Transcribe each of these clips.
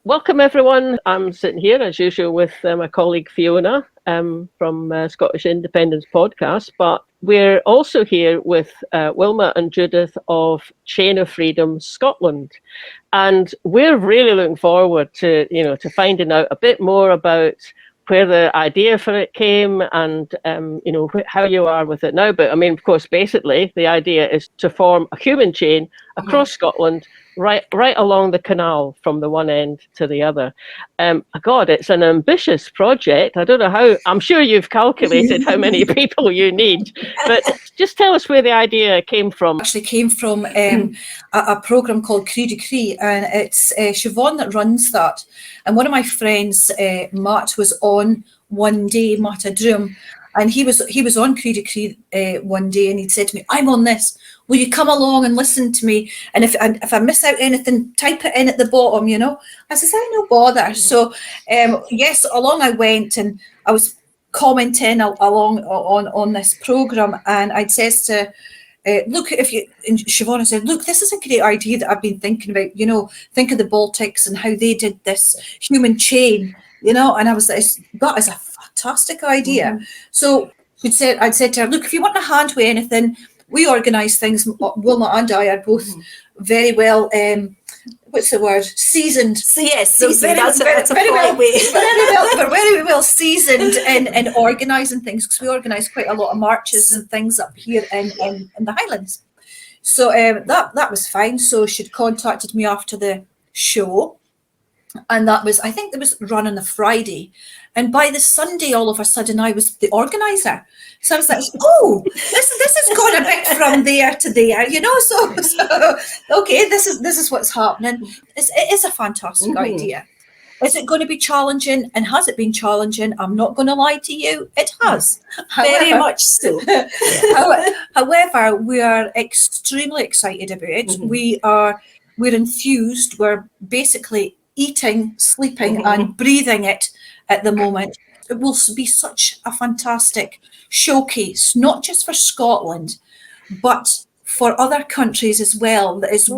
Welcome everyone. I'm sitting here as usual with my colleague Fiona from Scottish Independence Podcast, but we're also here with Wilma and Judith of Chain of Freedom Scotland, and we're really looking forward to finding out a bit more about where the idea for it came and how you are with it now. But I mean, of course, basically the idea is to form a human chain across Scotland, right along the canal from the one end to the other. God, it's an ambitious project. I don't know how. I'm sure you've calculated how many people you need, but just tell us where the idea came from. Actually came from a program called Cree de Cree, and it's Siobhan that runs that. And one of my friends, Matt, was on one day, Matt Adrum, and he was on Cree de Cree one day, and he said to me, "I'm on this. Will you come along and listen to me? And if I miss out anything, type it in at the bottom, you know." I says, "I no bother." So yes, along I went, and I was commenting along on this program, and I says to look, and Siobhan said, "Look, this is a great idea that I've been thinking about, you know, think of the Baltics and how they did this human chain, you know." And I was like, that is a fantastic idea. So I'd said to her, "Look, if you want a hand with anything, we organise things." Wilma and I are both very well, what's the word? Seasoned. So yes, seasoned. We're very well seasoned in organising things, because we organise quite a lot of marches and things up here in the Highlands. So that was fine. So she'd contacted me after the show, and I think it was run on a Friday. And by the Sunday, all of a sudden, I was the organiser. So I was like, "Oh, this has gone a bit from there to there, you know." So okay, this is what's happening. It is a fantastic idea. Is it going to be challenging? And has it been challenging? I'm not going to lie to you. It has. Very much so. However, we are extremely excited about it. We're enthused. We're basically eating, sleeping, and breathing it at the moment. It will be such a fantastic showcase, not just for Scotland, but for other countries as well, that is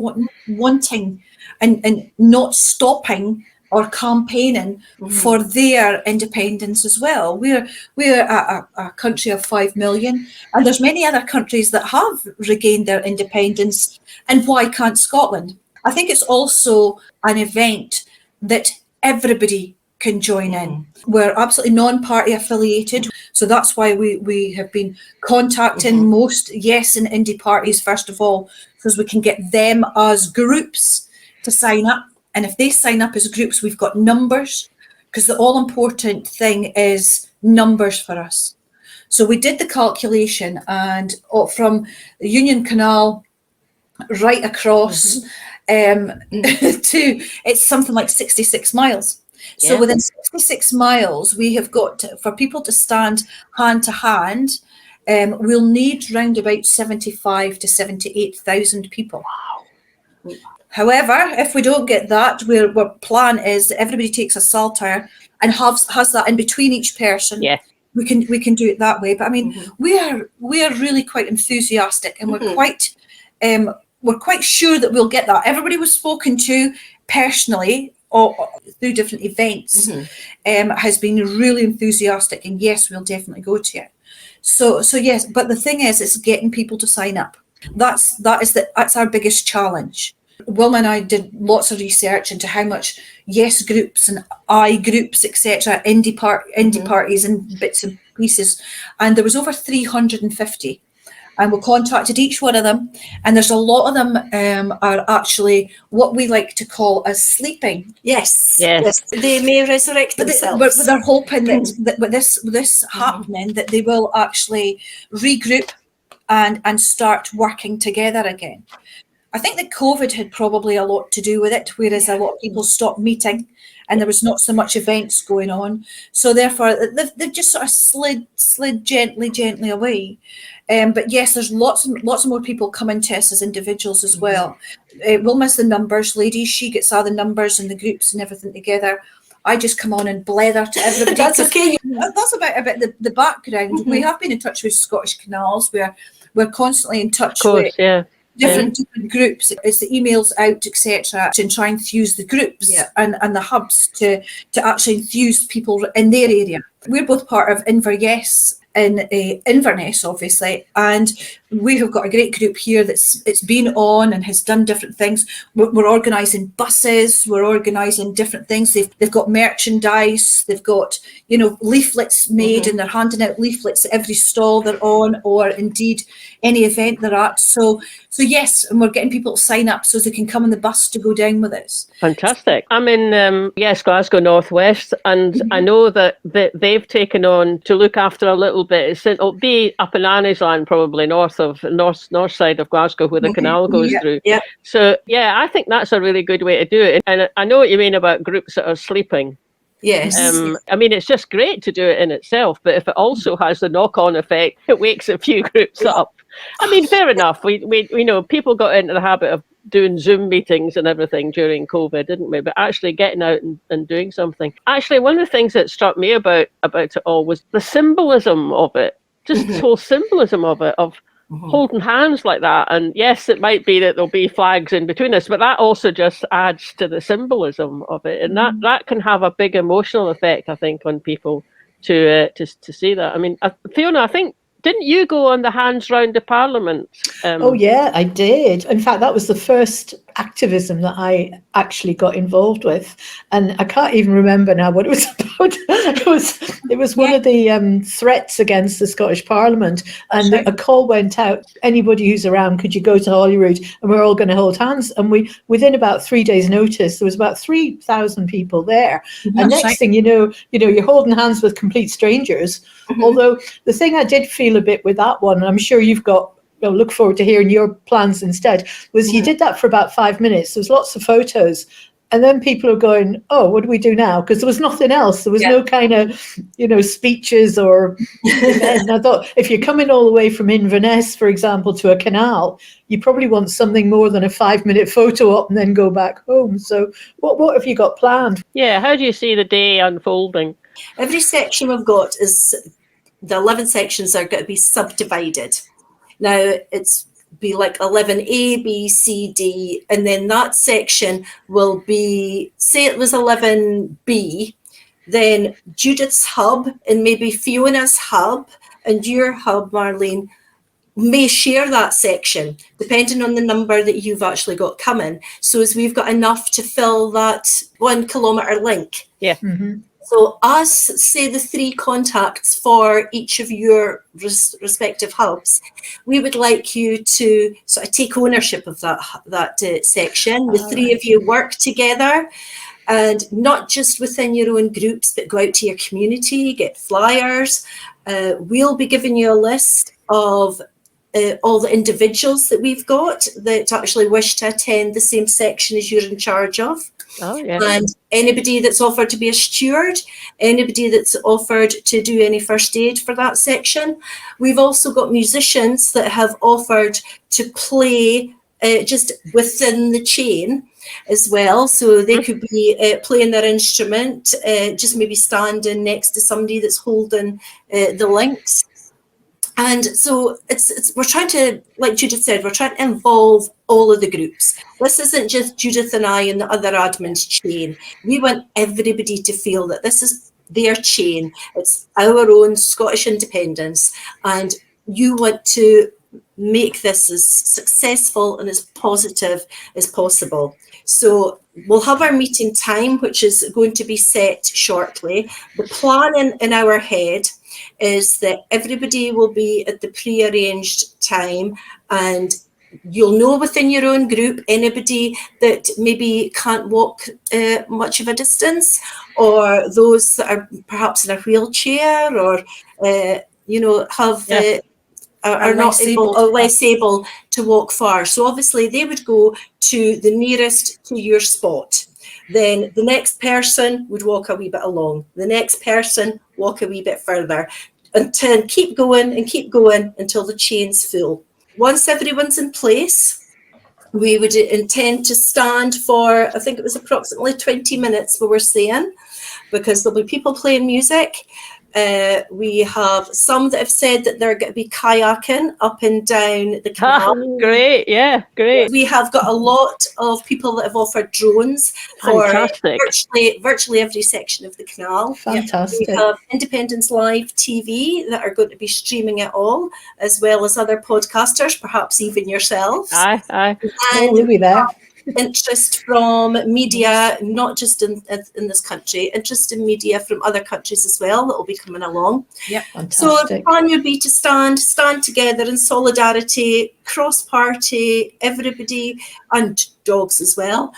wanting and not stopping or campaigning for their independence as well. We're a country of 5 million, and there's many other countries that have regained their independence, and why can't Scotland? I think it's also an event that everybody can join in. We're absolutely non-party affiliated, so that's why we have been contacting most yes and indie parties first of all, because we can get them as groups to sign up. And if they sign up as groups, we've got numbers, because the all-important thing is numbers for us. So we did the calculation, and from the Union Canal right across to, it's something like 66 miles. Yeah. So within 66 miles, we have got for people to stand hand to hand, we'll need round about 75 to 78,000 people. Wow. However, if we don't get that, our plan is that everybody takes a saltire and has that in between each person. Yeah. We can do it that way. But I mean, we are really quite enthusiastic, and we're quite sure that we'll get that. Everybody we've spoken to personally or through different events has been really enthusiastic, and yes, we'll definitely go to it. So yes, but the thing is, it's getting people to sign up. That's our biggest challenge. Wilma and I did lots of research into how much yes groups and I groups, etc., indie parties and bits and pieces, and there was over 350. And we contacted each one of them, and there's a lot of them are actually what we like to call as sleeping. Yes. They may resurrect themselves. But they're hoping that with this happening, that they will actually regroup and start working together again. I think that COVID had probably a lot to do with it, whereas a lot of people stopped meeting and there was not so much events going on. So therefore, they've just sort of slid gently away. But yes, there's lots more people coming to us as individuals as well. Wilma's the numbers lady. She gets all the numbers and the groups and everything together. I just come on and blether to everybody. That's okay. That's about the background. We have been in touch with Scottish Canals. We're constantly in touch with. Yeah. different groups, it's the emails out, etc., to try and enthuse the groups and the hubs to actually enthuse people in their area. We're both part of InverYess in InverYess, obviously, and we have got a great group here it's been on and has done different things. We're organising buses, we're organising different things. They've got merchandise, they've got leaflets made, and they're handing out leaflets at every stall they're on, or indeed any event they're at. So yes, and we're getting people to sign up so they can come on the bus to go down with us. Fantastic. I'm in Glasgow Northwest, and I know that they've taken on to look after a little bit. It'll be up in Anniesland, probably north side of Glasgow, where the canal goes through. Yeah. So I think that's a really good way to do it. And I know what you mean about groups that are sleeping. Yes. I mean, it's just great to do it in itself, but if it also has the knock-on effect, it wakes a few groups up. I mean, fair enough. We know people got into the habit of doing Zoom meetings and everything during COVID, didn't we? But actually getting out and doing something. Actually, one of the things that struck me about it all was the symbolism of it. Just the whole symbolism of it, of holding hands like that. And yes, it might be that there'll be flags in between us, but that also just adds to the symbolism of it. And that can have a big emotional effect, I think, on people to see that. I mean, Fiona, I think, didn't you go on the Hands Round the Parliament? Oh, yeah, I did. In fact, that was the first activism that I actually got involved with. And I can't even remember now what it was about. It was one of the threats against the Scottish Parliament. And a call went out, anybody who's around, could you go to Holyrood? And we're all going to hold hands. And within about 3 days' notice, there was about 3,000 people there. And next thing you know, you're holding hands with complete strangers. Although the thing I did feel a bit with that one, and I'm sure you've got, look forward to hearing your plans instead, was you did that for about 5 minutes. There was lots of photos. And then people are going, oh, what do we do now? Because there was nothing else. There was no kind of, speeches or event. And I thought, if you're coming all the way from Inverness, for example, to a canal, you probably want something more than a 5-minute photo op and then go back home. So what have you got planned? Yeah, how do you see the day unfolding? Every section we've got is, the 11 sections are going to be subdivided. Now, it's be like 11A, B, C, D, and then that section will be, say it was 11B, then Judith's hub and maybe Fiona's hub and your hub, Marlene, may share that section, depending on the number that you've actually got coming. So as we've got enough to fill that 1 kilometre link. Yeah. Mm-hmm. So us, say the 3 contacts for each of your respective hubs, we would like you to sort of take ownership of that section. The 3 of you work together, and not just within your own groups, but go out to your community, get flyers. We'll be giving you a list of all the individuals that we've got that actually wish to attend the same section as you're in charge of. Oh, yeah. And anybody that's offered to be a steward, anybody that's offered to do any first aid for that section. We've also got musicians that have offered to play just within the chain as well. So they could be playing their instrument, just maybe standing next to somebody that's holding the links. And so we're trying to, like Judith said, we're trying to involve all of the groups. This isn't just Judith and I and the other admin's chain. We want everybody to feel that this is their chain. It's our own Scottish independence. And you want to make this as successful and as positive as possible. So we'll have our meeting time, which is going to be set shortly. The plan in our head is that everybody will be at the pre-arranged time, and you'll know within your own group anybody that maybe can't walk much of a distance, or those that are perhaps in a wheelchair, or are not able or less able to walk far. So obviously they would go to the nearest to your spot. Then the next person would walk a wee bit along. The next person walk a wee bit further, until keep going until the chain's full. Once everyone's in place, we would intend to stand for, I think it was approximately 20 minutes we were saying, because there'll be people playing music. We have some that have said that they're going to be kayaking up and down the canal. Great, yeah, great. We have got a lot of people that have offered drones for Fantastic. virtually every section of the canal. Fantastic. We have Independence Live TV that are going to be streaming it all, as well as other podcasters, perhaps even yourselves. Aye. And We'll be there. interest from media, not just in this country, interest in media from other countries as well that will be coming along. Yeah, So the Fantastic. plan would be to stand together in solidarity, cross-party, everybody, and dogs as well.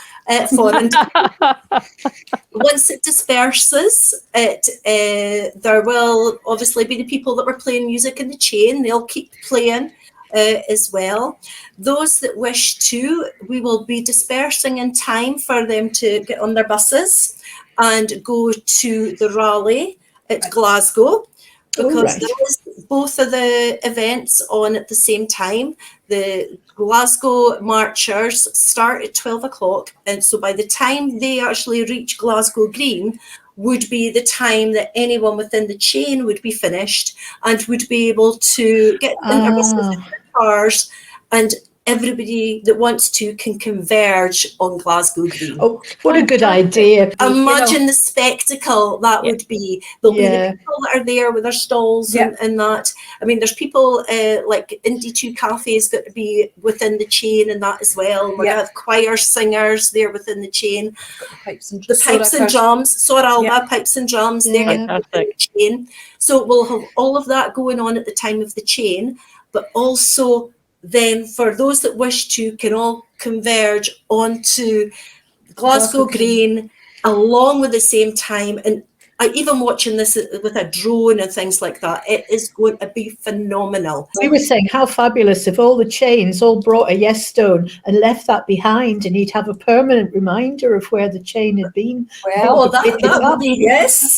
Once it disperses, there will obviously be the people that were playing music in the chain. They'll keep playing as well. Those that wish to, we will be dispersing in time for them to get on their buses and go to the rally at Glasgow, because right. there is both of the events on at the same time. The Glasgow marchers start at 12 o'clock, and so by the time they actually reach Glasgow Green would be the time that anyone within the chain would be finished and would be able to get in their buses, in their cars, and everybody that wants to can converge on Glasgow Green. Oh, what a good idea. Imagine the spectacle that would be. There'll be Yeah. the people that are there with their stalls and that. I mean, there's people like Indie 2 Cafe is going to be within the chain and that as well. We're going to have choir singers there within the chain. Pipes and drums, Soralba, pipes and drums, they're going to be within the chain. So we'll have all of that going on at the time of the chain, but also then for those that wish to can all converge onto Glasgow Green along with the same time. And even watching this with a drone and things like that, it is going to be phenomenal. We were saying how fabulous if all the chains all brought a yes stone and left that behind, and you'd have a permanent reminder of where the chain had been. Well, that would be, yes.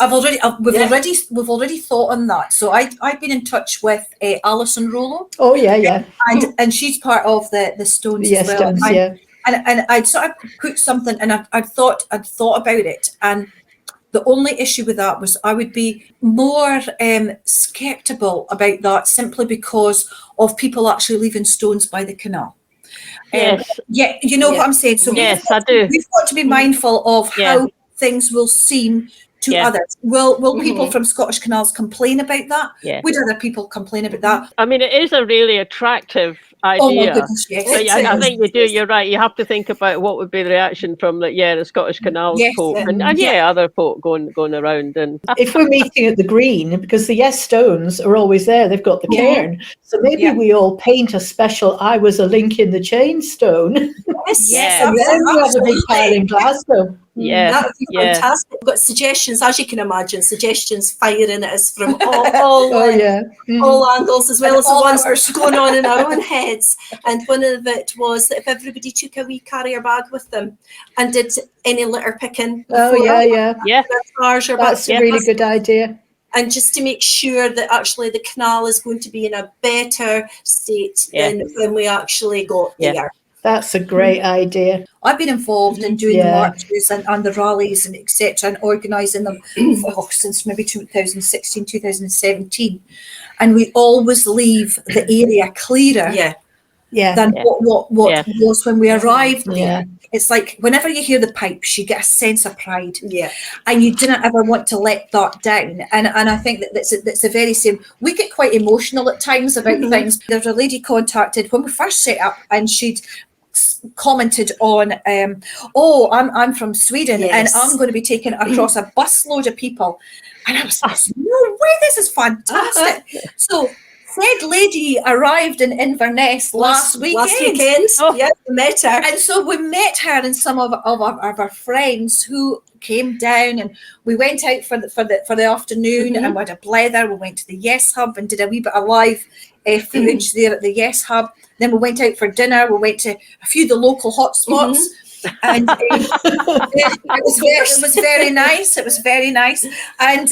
We've already thought on that. So I've been in touch with Alison Rollo. Oh yeah. And she's part of the Stones The yes as well. stones, yeah. And I'd sort of put something, and I'd thought about it, and the only issue with that was I would be more sceptical about that, simply because of people actually leaving stones by the canal. Yes. Yeah, you know what I'm saying. So yes, I do. We've got to be mindful of how things will seem to others. Will people from Scottish Canals complain about that? Yeah. Would other people complain about that? I mean, it is a really attractive idea. Oh my goodness, yes. But I think you do. You're right. You have to think about what would be the reaction from the Scottish Canals folk and other folk going around. And if we're meeting at the Green, because the yes stones are always there, they've got the cairn. So maybe we all paint a special "I was a link in the chain" stone. Yes, and then we have a big pile in Glasgow. Yeah, that would be fantastic. We've got suggestions, as you can imagine, firing at us from all angles, as well as the ones going on in our own heads. And one of it was that if everybody took a wee carrier bag with them and did any litter picking, that's a really good idea. And just to make sure that actually the canal is going to be in a better state than when we actually got there. That's a great idea. I've been involved in doing the marches and the rallies and etc. and organising them since maybe 2016, 2017. And we always leave the area clearer than what was when we arrived there. It's like whenever you hear the pipes, you get a sense of pride. Yeah. And you didn't ever want to let that down. And I think that's the very same. We get quite emotional at times about things. There's a lady contacted when we first set up, and she'd commented on I'm from Sweden and I'm going to be taking across a busload of people, and I was like, no way, this is fantastic. So said lady arrived in Inverness last weekend. We met her, and so we met her and some of our friends who came down, and we went out for the afternoon and we had a blether. We went to the Yes Hub and did a wee bit of live footage there at the Yes Hub. Then we went out for dinner. We went to a few of the local hotspots, and it was very nice. It was very nice, and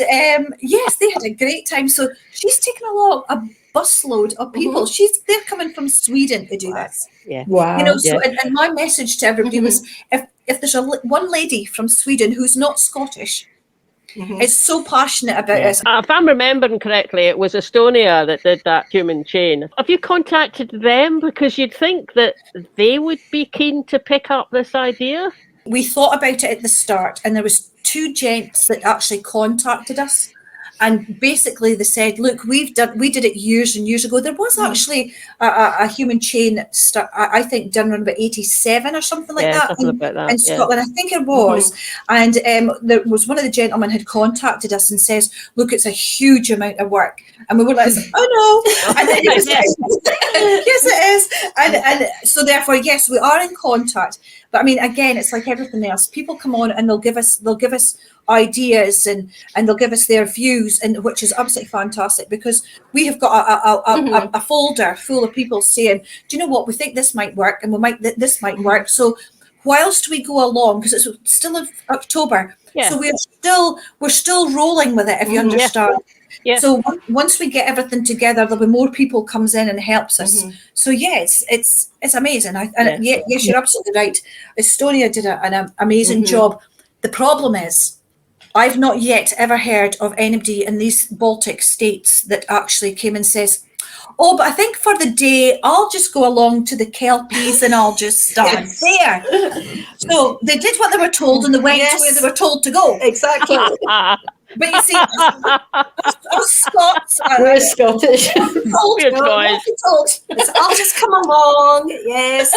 yes, they had a great time. So she's taken along a busload of people. They're coming from Sweden to do this. Yeah. Wow. You know, so and my message to everybody was, if there's one lady from Sweden who's not Scottish, It's so passionate about us. If I'm remembering correctly, it was Estonia that did that human chain. Have you contacted them? Because you'd think that they would be keen to pick up this idea. We thought about it at the start, and there was 2 gents that actually contacted us. And basically they said, look, we did it years and years ago. There was actually a human chain, I think, done around about 87 or something like that, in Scotland. I think it was. And there was one of the gentlemen had contacted us and says, look, it's a huge amount of work. And we were like, oh no. And then he was like, yes, it is. And so therefore, yes, we are in contact. But I mean, again, it's like everything else. People come on and they'll give us ideas and they'll give us their views, and which is absolutely fantastic, because we have got a folder full of people saying, do you know what, we think this might work, and this might work. So whilst we go along, because it's still in October, so we're still rolling with it, if you understand. Yeah. So once we get everything together, there'll be more people comes in and helps us. So yes, it's amazing. Yes, you're absolutely right. Estonia did an amazing job. The problem is, I've not yet ever heard of anybody in these Baltic states that actually came and says, oh, but I think for the day, I'll just go along to the Kelpies and I'll just start there. So they did what they were told, and they went where they were told to go. Exactly. But you see, us Scots, we're Scottish. We're told, I'll just come along. Yes.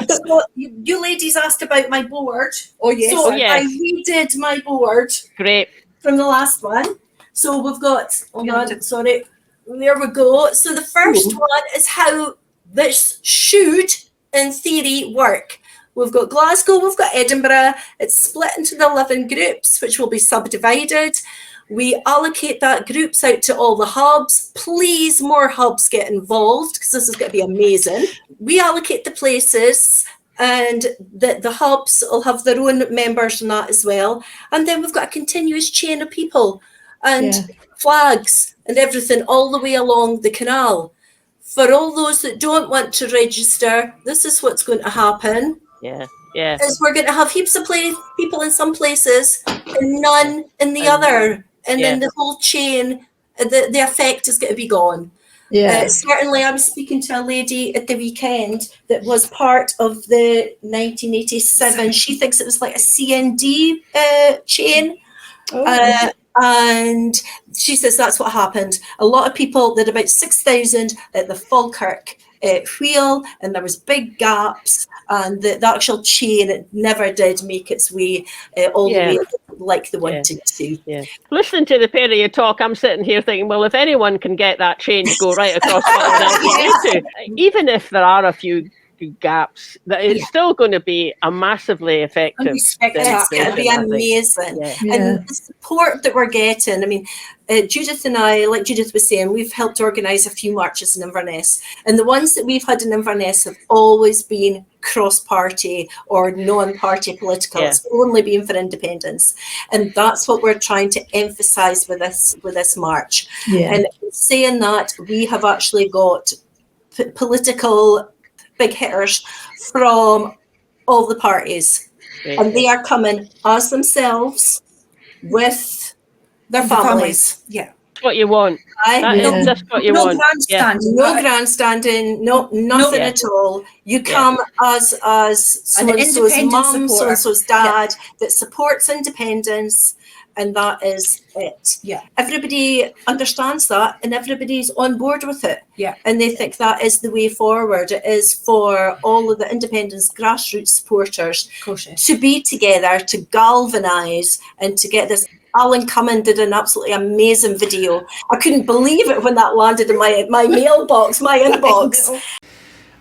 So you ladies asked about my board. Oh yes. So I redid my board. Great. From the last one. So we've got, sorry, there we go. So the first one is how this should, in theory, work. We've got Glasgow, we've got Edinburgh. It's split into the 11 groups, which will be subdivided. We allocate that groups out to all the hubs. Please, more hubs get involved, because this is going to be amazing. We allocate the places, and the hubs will have their own members and that as well. And then we've got a continuous chain of people and flags and everything all the way along the canal. For all those that don't want to register, this is what's going to happen. Is we're going to have heaps of people in some places and none in the other. And then the whole chain, the effect is going to be gone. Certainly, I was speaking to a lady at the weekend that was part of the 1987. She thinks it was like a CND chain. And she says that's what happened. A lot of people, there were about 6,000 at the Falkirk wheel, and there was big gaps, and the actual chain, it never did make its way all the way like they wanted to. Listening to the pair of you talk, I'm sitting here thinking, well, if anyone can get that chain to go right across Scotland, even if there are a few gaps, that it's still going to be a massively effective. It's going to be amazing. And the support that we're getting, I mean, Judith and I, like Judith was saying, we've helped organise a few marches in InverYess, and the ones that we've had in InverYess have always been cross-party or non-party political. It's only been for independence, and that's what we're trying to emphasise with this march. And saying that, we have actually got political big hitters from all the parties, and they are coming as themselves with their families. What you want. That's just what you want. No grandstanding, nothing at all. You come as so-and-so's mum, so-and-so's dad that supports independence, and that is it. Everybody understands that, and everybody's on board with it. And they think that is the way forward. It is for all of the independence grassroots supporters to be together, to galvanise, and to get this. Alan Cumming did an absolutely amazing video. I couldn't believe it when that landed in my mailbox, my inbox.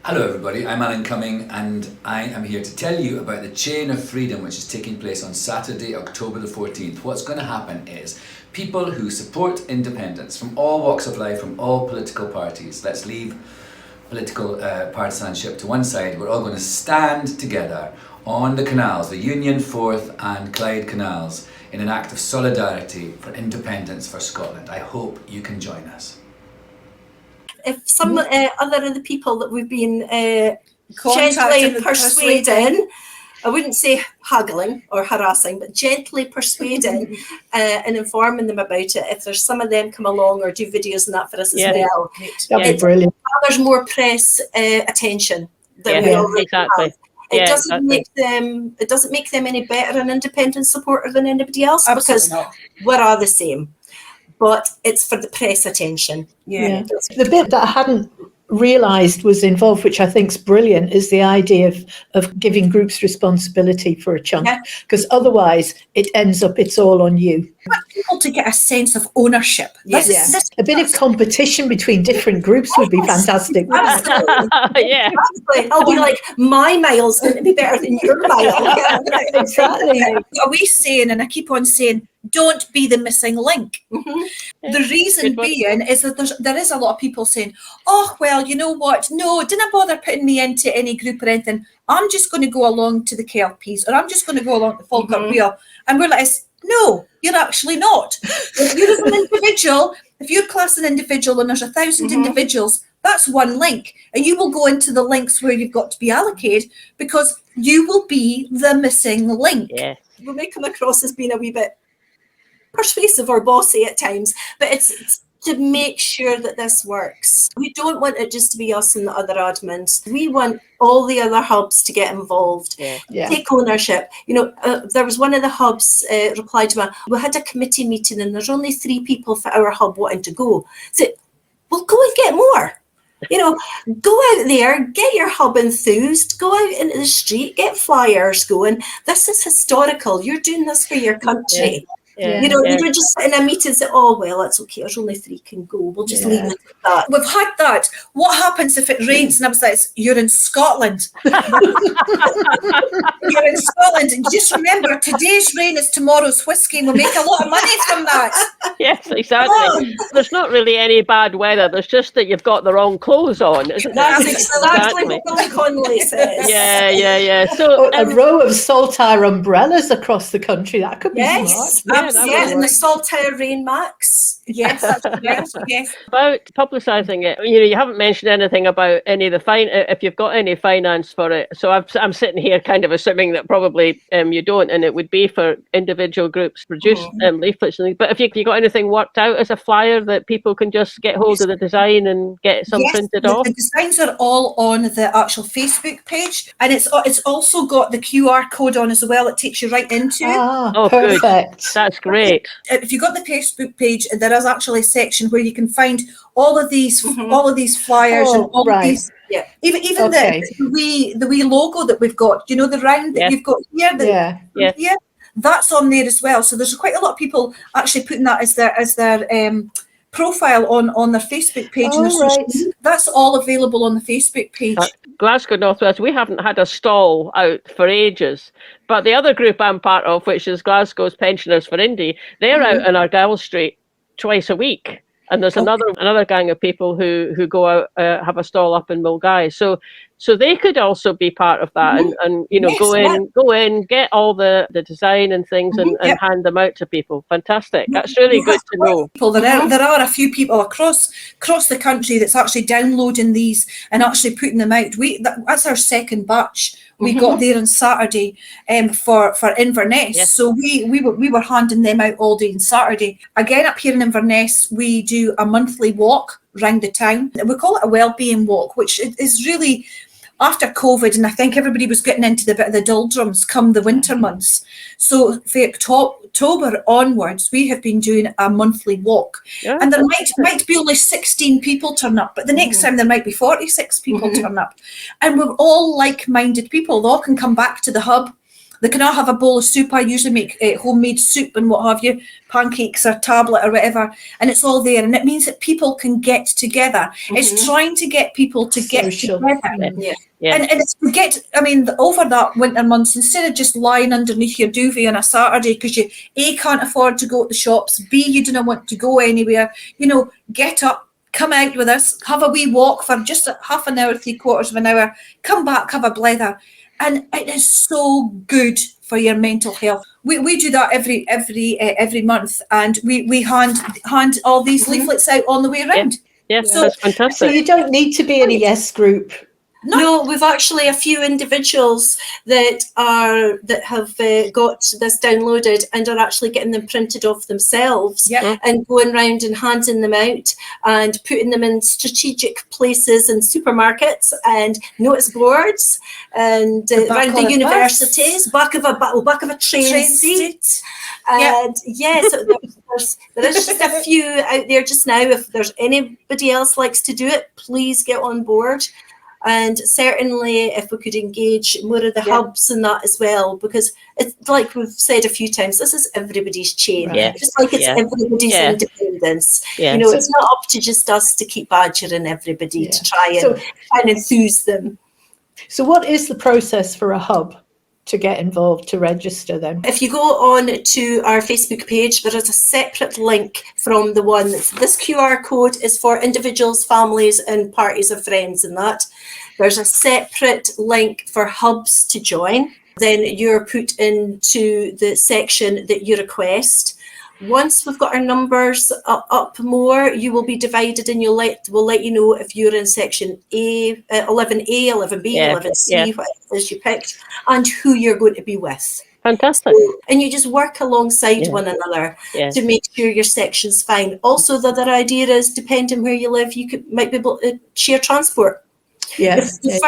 Hello everybody, I'm Alan Cumming, and I am here to tell you about the Chain of Freedom, which is taking place on Saturday, October the 14th. What's going to happen is people who support independence from all walks of life, from all political parties, let's leave political partisanship to one side, we're all going to stand together on the canals, the Union, Forth and Clyde canals, in an act of solidarity for independence for Scotland. I hope you can join us. If some other of the people that we've been gently persuading I wouldn't say haggling or harassing, but gently persuading and informing them about it. If there's some of them come along or do videos and that for us as well. That'd be brilliant. There's more press attention than we already have. It doesn't make them. It doesn't make them any better an independent supporter than anybody else, because we're all the same. But it's for the press attention. Yeah. The bit that I hadn't realised was involved, which I think is brilliant, is the idea of giving groups responsibility for a chunk, because otherwise it ends up it's all on you. I want people to get a sense of ownership. A bit of competition between different groups would be fantastic. Yeah. I'll be like, my mile's going to be better than your mile. Exactly. Are we saying, and I keep on saying, don't be the missing link. The reason being is that there is a lot of people saying, oh, well, you know what? No, didn't bother putting me into any group or anything. I'm just going to go along to the KLPs, or I'm just going to go along to Falkirk Wheel. And we're like, no, you're actually not. If you're an individual, if you're classed an individual and there's 1,000 individuals, that's one link. And you will go into the links where you've got to be allocated, because you will be the missing link. Yeah. We may come across as being a wee bit persuasive or bossy at times, but it's to make sure that this works. We don't want it just to be us and the other admins. We want all the other hubs to get involved, take ownership. You know, there was one of the hubs replied to me, we had a committee meeting and there's only 3 people for our hub wanting to go. So, well, go and get more. You know, go out there, get your hub enthused, go out into the street, get flyers going. This is historical. You're doing this for your country. You know, you don't just sit in a meeting and say, oh, well, that's okay, there's only 3 can go. We'll just leave it at that. We've had that. What happens if it rains? And I was like, you're in Scotland. You're in Scotland. And just remember, today's rain is tomorrow's whiskey, and we'll make a lot of money from that. Yes, exactly. There's not really any bad weather. There's just that you've got the wrong clothes on, isn't That's it? exactly what Billy Connolly says. Yeah. So a row of Saltire umbrellas across the country, that could be smart. And the Saltire Rain Max. Yes, yes. About publicising it, you know, you haven't mentioned anything about any of the if you've got any finance for it. So I'm sitting here kind of assuming that probably you don't, and it would be for individual groups produce leaflets. But if you got anything worked out as a flyer that people can just get hold of the design and get some printed off? The designs are all on the actual Facebook page, and it's also got the QR code on as well. It takes you right into it. Perfect. Good. That's great. If you've got the Facebook page, there is actually a section where you can find all of these flyers and all of these. Yeah, even the wee logo that we've got. You know, the round that you've got here. Yeah, that's on there as well. So there's quite a lot of people actually putting that as their profile on their Facebook page. That's all available on the Facebook page. Glasgow North West, we haven't had a stall out for ages, but the other group I'm part of, which is Glasgow's Pensioners for Indy, they're out on Argyle Street twice a week, and there's another gang of people who go out, have a stall up in Mulgai, so they could also be part of that, and you know, go in, get all the design and things, and hand them out to people. Fantastic. That's really good to know. There are a few people across the country that's actually downloading these and actually putting them out. That's our second batch. We got there on Saturday for InverYess. So we were handing them out all day on Saturday. Again, up here in InverYess, we do a monthly walk round the town. We call it a wellbeing walk, which is really after COVID, and I think everybody was getting into the bit of the doldrums come the winter months. So for October onwards, we have been doing a monthly walk. Yeah. And there might be only 16 people turn up, but the next time there might be 46 people turn up. And we're all like-minded people. They all can come back to the hub. They can all have a bowl of soup. I usually make homemade soup and what have you, pancakes or tablet or whatever, and it's all there. And it means that people can get together. It's trying to get people to get together. And it's over that winter months, instead of just lying underneath your duvet on a Saturday because you A, can't afford to go to the shops, B, you don't want to go anywhere, you know, get up, come out with us, have a wee walk for just half an hour, 3/4 of an hour, come back, have a blether. And it is so good for your mental health. We do that every month, and we hand all these leaflets out on the way around. So that's fantastic. So you don't need to be in a Yes group No, we've actually a few individuals that have got this downloaded and are actually getting them printed off themselves and going round and handing them out and putting them in strategic places and supermarkets and notice boards and around the universities, back of a train seat. And so there is just a few out there just now. If there's anybody else likes to do it, please get on board. And certainly if we could engage more of the hubs and that as well, because it's like we've said a few times, this is everybody's chain, just like it's everybody's independence. It's not up to just us to keep badgering everybody to try and enthuse them. So what is the process for a hub to get involved, to register then? If you go on to our Facebook page, there is a separate link from the one. This QR code is for individuals, families and parties of friends and that. There's a separate link for hubs to join. Then you're put into the section that you request. Once we've got our numbers up more, you will be divided and we'll let you know if you're in section A, 11A, 11B, 11C, what it is you picked, and who you're going to be with. Fantastic. And you just work alongside one another to make sure your section's fine. Also, the other idea is, depending where you live, you might be able to share transport. Yes. The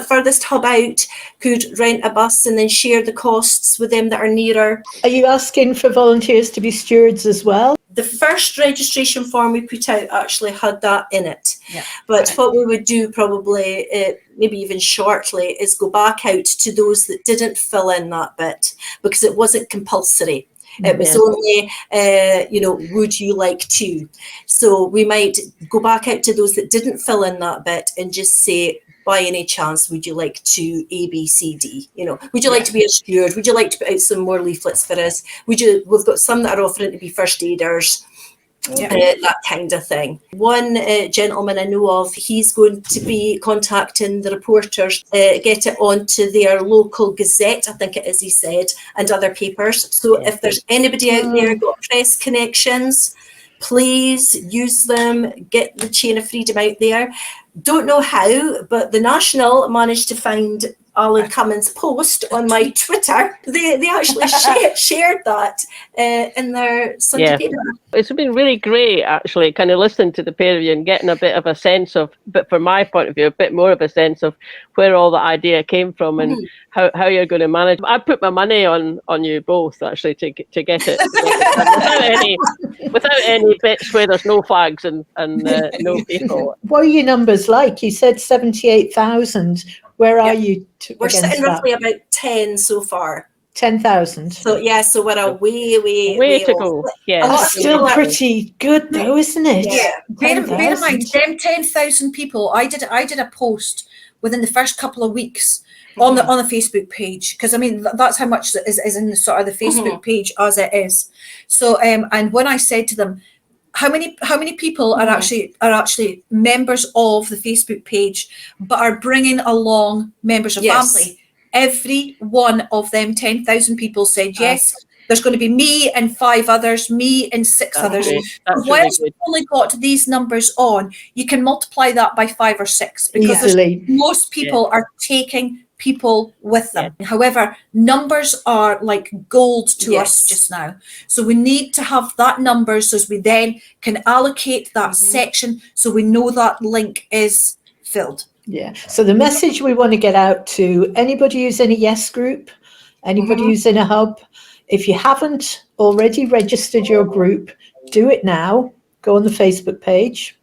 furthest hub out could rent a bus and then share the costs with them that are nearer. Are you asking for volunteers to be stewards as well? The first registration form we put out actually had that in it. But what we would do probably, maybe even shortly, is go back out to those that didn't fill in that bit, because it wasn't compulsory. It was only, would you like to? So we might go back out to those that didn't fill in that bit and just say, by any chance, would you like to A, B, C, D? Would you like to be a steward? Would you like to put out some more leaflets for us? We've got some that are offering to be first aiders. That kind of thing. One gentleman I know of, he's going to be contacting the reporters, get it onto their local gazette, I think it is, he said, and other papers. So if there's anybody out there got press connections, please use them, get the chain of freedom out there. Don't know how, but the National managed to find Alan Cummins' post on my Twitter. They actually shared that in their Sunday paper. It's been really great, actually, kind of listening to the pair of you and getting a bit of a sense of, but from my point of view, a bit more of a sense of where all the idea came from and how you're going to manage. I put my money on you both, actually, to get it without any bits where there's no flags and no people. What are your numbers like? You said 78,000. Where are you? We're sitting roughly about 10 so far. 10,000. So we're a way to go. Yeah, that's still pretty good, though, isn't it? Yeah. Bear in mind, them 10,000 people. I did a post within the first couple of weeks on the Facebook page, because I mean that's how much is in the sort of the Facebook page as it is. So and when I said to them, how many people are actually members of the Facebook page, but are bringing along members of family? Every one of them 10,000 people said yes. There's going to be me and 5 others, me and 6 others. Whilst you've only got these numbers on, you can multiply that by 5 or 6, because most people are taking people with them. However, numbers are like gold to us just now. So we need to have that numbers as we then can allocate that section so we know that link is filled. Yeah. So the message we want to get out to anybody who's in a Yes group, anybody who's in a hub, if you haven't already registered your group, do it now. Go on the Facebook page.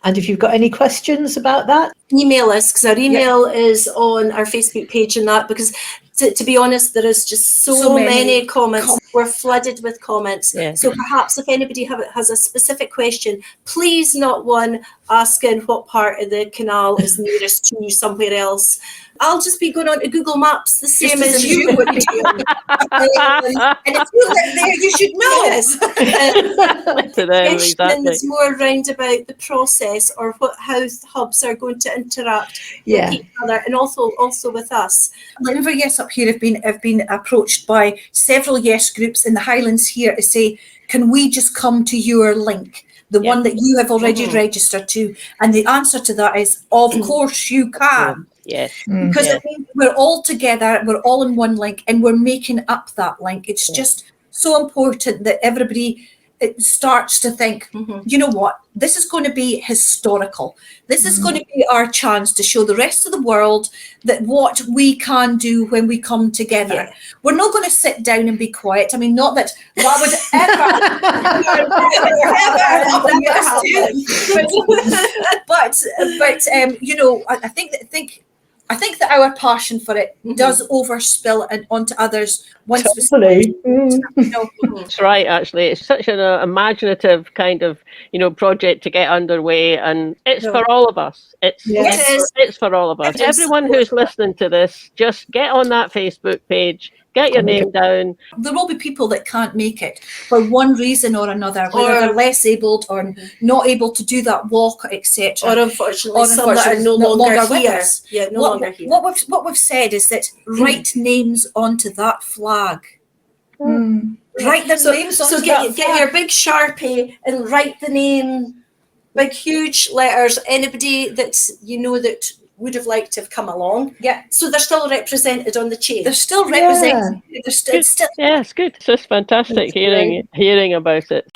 And if you've got any questions about that, email us, because our email is on our Facebook page and that, because to be honest, there is just so many comments. We're flooded with comments. So perhaps if anybody has a specific question, please not one asking what part of the canal is nearest to somewhere else. I'll just be going on to Google Maps the same as you would be doing. And if you live there, you should know. Questions more around about the process or how hubs are going to interact with each other, and also with us. InverYess up here have been approached by several Yes groups in the Highlands here to say, can we just come to your link? the one that you have already registered to? And the answer to that is, of course you can. Yes. Because it means we're all together, we're all in one link, and we're making up that link. It's just so important that everybody starts to think, you know what, this is going to be historical. This is going to be our chance to show the rest of the world that what we can do when we come together. Yeah. We're not going to sit down and be quiet. I mean, not that would ever, but you know, I think that our passion for it does overspill and onto others once totally. That's right, actually. It's such an imaginative kind of, you know, project to get underway, and it's for all of us. It's for all of us. Everyone who's listening to this, just get on that Facebook page, get your name down. There will be people that can't make it for one reason or another, whether they're less abled or not able to do that walk, etc. Or unfortunately, some that are no longer here. Yeah, no longer here. What we've said is that write names onto that flag. Write their names onto that flag. So get your big Sharpie and write the name, big huge letters. Anybody that's that would have liked to have come along. Yeah. So they're still represented on the chain. They're still represented. They're still. Yeah, it's good. It's just fantastic hearing about it.